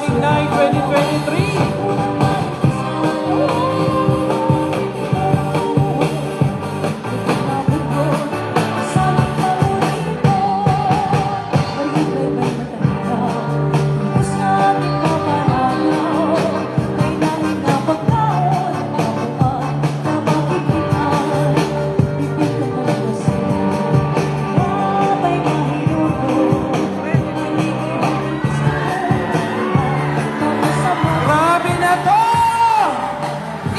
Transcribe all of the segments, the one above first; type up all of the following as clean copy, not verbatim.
Homecoming Night 2023. Grabe na to!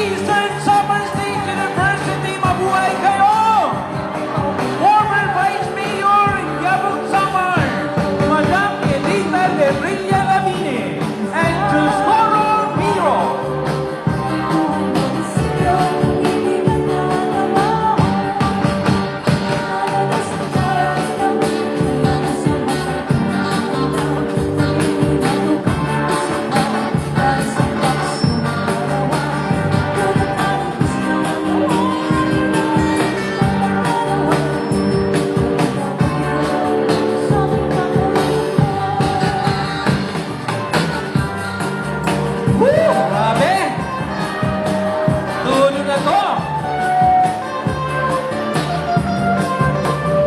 Eastern Summer State University, mabuhay kayo! Former Vice Mayor Yabong Samar, Madam Elita Lebrilla Lamine, and Tesoro Miro. Grabe! Tulo na to!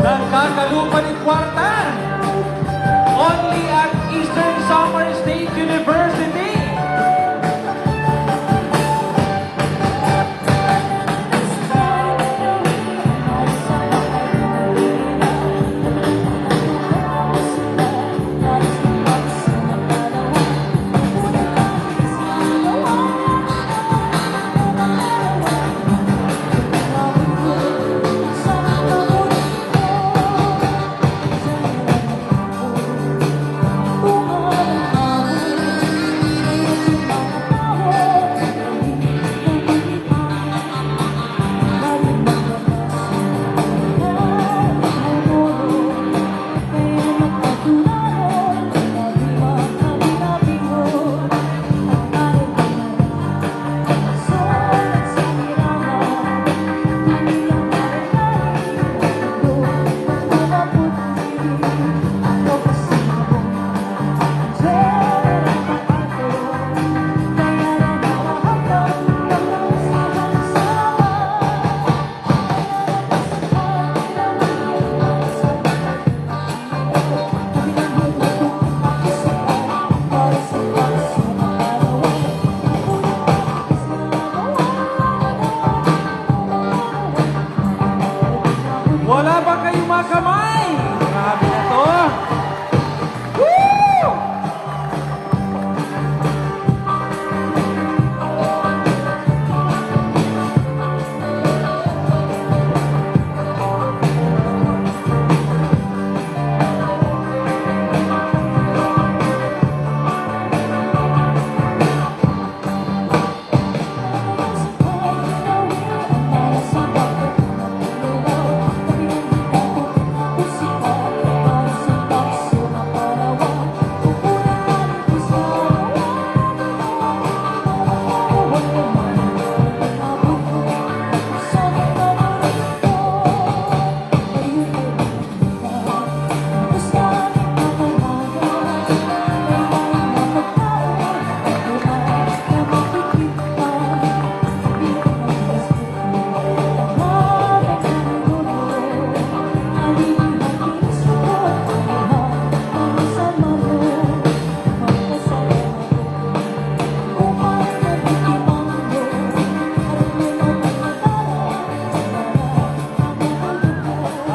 Nagkakalupa ng kwarta! Only at Eastern Summer State University! Wala ba kayong mga kamay? Grabe na to! Woo!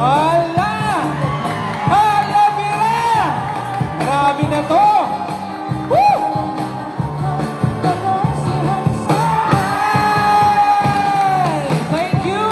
Hala! Hala, Mira! Grabe na to! Woo! Hey! Thank you!